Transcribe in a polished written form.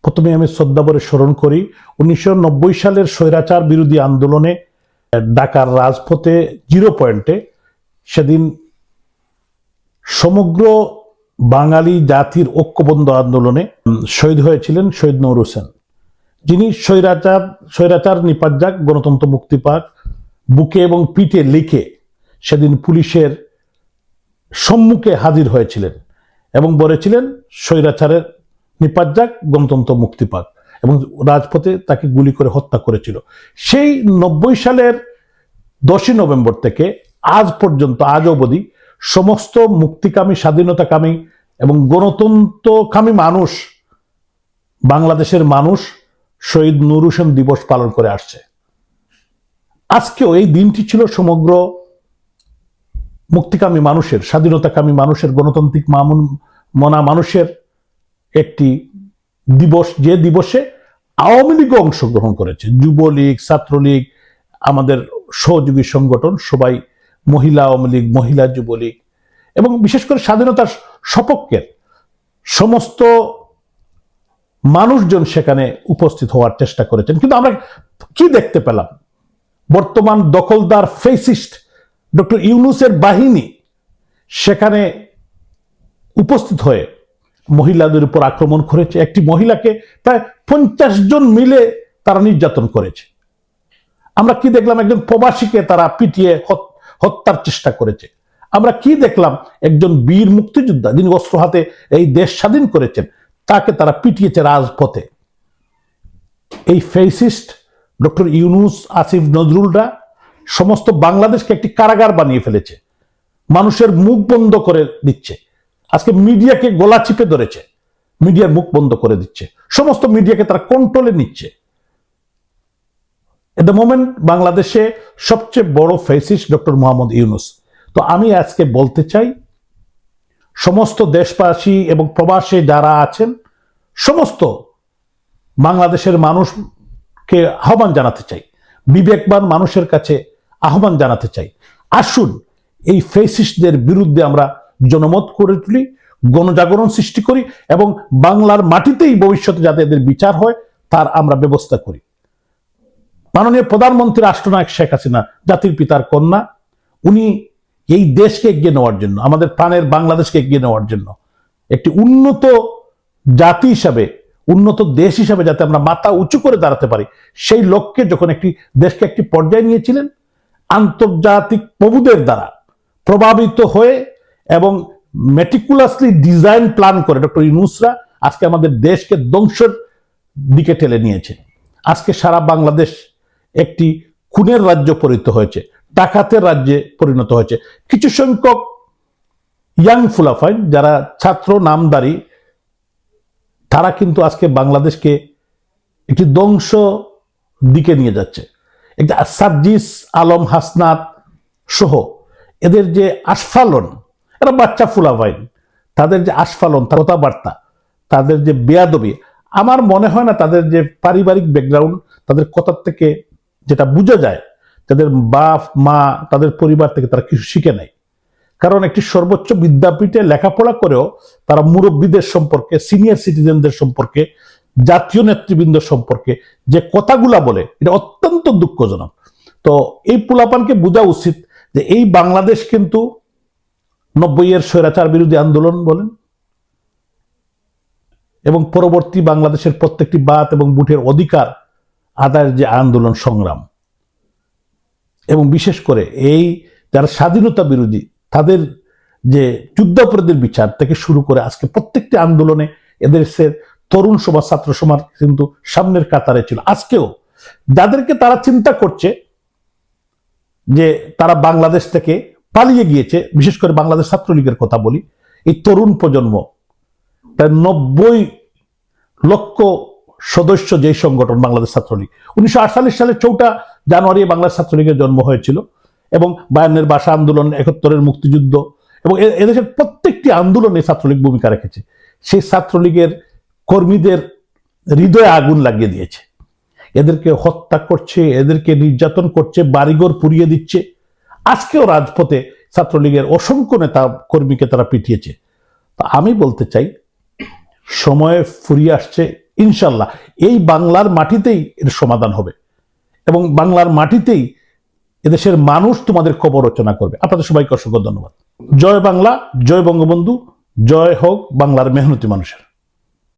প্রথমে আমি শ্রদ্ধাভরে স্মরণ করি 1990 সালের স্বৈরাচার বিরোধী আন্দোলনে ঢাকার রাজপথে জিরো পয়েন্টে সেদিন সমগ্র বাঙালি জাতির ঐক্যবদ্ধ আন্দোলনে শহীদ হয়েছিলেন শহীদ নূর হোসেন, যিনি স্বৈরাচার নিপাত যাক, গণতন্ত্র মুক্তি পাক বুকে এবং পিঠে লিখে সেদিন পুলিশের সম্মুখে হাজির হয়েছিলেন এবং বলেছিলেন স্বৈরাচারের নিপাত যাক, গণতন্ত্র মুক্তি পাক, এবং রাজপথে তাকে গুলি করে হত্যা করেছিল। সেই 90 সালের 10ই নভেম্বর থেকে আজ পর্যন্ত, আজ অবধি সমস্ত মুক্তিকামী, স্বাধীনতাকামী এবং গণতন্ত্রকামী মানুষ, বাংলাদেশের মানুষ শহীদ নূর হোসেন দিবস পালন করে আসছে। আজকেও এই দিনটি ছিল সমগ্র মুক্তিকামী মানুষের, স্বাধীনতাকামী মানুষের, গণতান্ত্রিক মনা মানুষের একটি দিবস, যে দিবসে আওয়ামী লীগও অংশগ্রহণ করেছে, যুবলীগ, ছাত্রলীগ, আমাদের সহযোগী সংগঠন সবাই, মহিলা আওয়ামী লীগ, মহিলা যুবলীগ এবং বিশেষ করে স্বাধীনতার সপক্ষের সমস্ত মানুষজন সেখানে উপস্থিত হওয়ার চেষ্টা করেছেন। কিন্তু আমরা কি দেখতে পেলাম? বর্তমান দখলদার ফেসিস্ট ডক্টর ইউনূসের বাহিনী সেখানে উপস্থিত হয়ে মহিলাদের উপর আক্রমণ করেছে। একটি মহিলাকে প্রায় 50 জন মিলে তারা নির্যাতন করেছে। আমরা কি দেখলাম? একজন প্রবাসীকে তারা পিটিয়ে হত্যার চেষ্টা করেছে। আমরা কি দেখলাম? একজন বীর মুক্তিযোদ্ধা, যিনি অস্ত্র হাতে এই দেশ স্বাধীন করেছেন, তাকে তারা পিটিয়েছে রাজপথে। এই ফেসিস্ট ডক্টর ইউনূস, আসিফ নজরুলরা সমস্ত বাংলাদেশকে একটি কারাগার বানিয়ে ফেলেছে, মানুষের মুখ বন্ধ করে দিচ্ছে। আজকে মিডিয়াকে গলা চিপে ধরেছে, মিডিয়ার মুখ বন্ধ করে দিচ্ছে, সমস্ত মিডিয়াকে তারা কন্ট্রোলে নিচ্ছে। এট দ্য মোমেন্ট বাংলাদেশে সবচেয়ে বড় ফেসিস্ট ডক্টর মোহাম্মদ ইউনূস। তো আমি আজকে বলতে চাই, সমস্ত দেশবাসী এবং প্রবাসে যারা আছেন, সমস্ত বাংলাদেশের মানুষকে আহ্বান জানাতে চাই, বিবেকবান মানুষের কাছে আহ্বান জানাতে চাই, আসুন এই ফেসিস্টদের বিরুদ্ধে আমরা জনমত করে তুলি, গণজাগরণ সৃষ্টি করি এবং বাংলার মাটিতেই ভবিষ্যতে যাতে এদের বিচার হয় তার আমরা ব্যবস্থা করি। মাননীয় প্রধানমন্ত্রী রাষ্ট্রনায়ক শেখ হাসিনা, জাতির পিতার কন্যা, উনি এই দেশকে এগিয়ে নেওয়ার জন্য, আমাদের প্রাণের বাংলাদেশকে এগিয়ে নেওয়ার জন্য, একটি উন্নত জাতি হিসাবে, উন্নত দেশ হিসাবে যাতে আমরা মাথা উঁচু করে দাঁড়াতে পারি, সেই লক্ষ্যে যখন একটি দেশকে একটি পর্যায়ে নিয়েছিলেন, আন্তর্জাতিক প্রভুদের দ্বারা প্রভাবিত হয়ে এবং মেটিকুলাসলি ডিজাইন প্ল্যান করে ডক্টর ইউনূসরা আজকে আমাদের দেশকে ধ্বংসের দিকে ঠেলে নিয়েছে। আজকে সারা বাংলাদেশ একটি খুনের রাজ্য পরিণত হয়েছে, ডাকাতের রাজ্যে পরিণত হয়েছে। কিছু সংখ্যক ইয়াং ফুলাফাইন যারা ছাত্র নামদারি, তারা কিন্তু আজকে বাংলাদেশকে একটি ধ্বংস দিকে নিয়ে যাচ্ছে। একটা সার্জিস আলম, হাসনাত সহ এদের যে আস্ফালন, এরা বাচ্চা ফুলাফাইন, তাদের যে আস্ফালন, কথাবার্তা, তাদের যে বেয়াদবি, আমার মনে হয় না তাদের যে পারিবারিক ব্যাকগ্রাউন্ড, তাদের কথার থেকে যেটা বোঝা যায়, তাদের বাপ মা, তাদের পরিবার থেকে তারা কিছু শিখে নেয়। কারণ একটি সর্বোচ্চ বিদ্যাপীঠে লেখাপড়া করেও তারা মুরব্বীদের সম্পর্কে, সিনিয়র সিটিজেনদের সম্পর্কে, জাতীয় নেতৃবৃন্দ সম্পর্কে যে কথাগুলা বলে, এটা অত্যন্ত দুঃখজনক। তো এই পোলাপানকে বোঝা উচিত যে এই বাংলাদেশ কিন্তু 90-এর স্বৈরাচার বিরোধী আন্দোলন বলেন এবং পরবর্তী বাংলাদেশের প্রত্যেকটি বাত এবং বুটের অধিকার আদায়ের যে আন্দোলন সংগ্রাম, এবং বিশেষ করে এই যারা স্বাধীনতা বিরোধী, তাদের যে যুদ্ধাপরাধীর বিচার থেকে শুরু করে আজকে প্রত্যেকটি আন্দোলনে এদেশের তরুণ সমাজ, ছাত্র সমাজ কিন্তু সামনের কাতারে ছিল। আজকেও যাদেরকে তারা চিন্তা করছে যে তারা বাংলাদেশ থেকে পালিয়ে গিয়েছে, বিশেষ করে বাংলাদেশ ছাত্রলীগের কথা বলি, এই তরুণ প্রজন্ম, প্রায় 90 লক্ষ সদস্য যে সংগঠন বাংলাদেশ ছাত্রলীগ, 1948 সালের 4 জানুয়ারি বাংলাদেশ ছাত্রলীগের জন্ম হয়েছিল এবং 52-এর ভাষা আন্দোলন, 71-এর মুক্তিযুদ্ধ এবং এদেশের প্রত্যেকটি আন্দোলনে ছাত্রলীগ ভূমিকা রেখেছে। সেই ছাত্রলীগের কর্মীদের হৃদয়ে আগুন লাগিয়ে দিয়েছে, এদেরকে হত্যা করছে, এদেরকে নির্যাতন করছে, বাড়িঘর পুড়িয়ে দিচ্ছে। আজকেও রাজপথে ছাত্রলীগের অসংখ্য নেতা কর্মীকে তারা পিটিয়েছে। আমি বলতে চাই, সময় ফুরিয়ে আসছে ইনশাল্লাহ এই বাংলার মাটিতেই এর সমাধান হবে এবং বাংলার মাটিতেই এদেশের মানুষ তোমাদের কবর রচনা করবে। আপনাদের সবাইকে অসংখ্য ধন্যবাদ। জয় বাংলা, জয় বঙ্গবন্ধু, জয় হোক বাংলার মেহনতি মানুষের।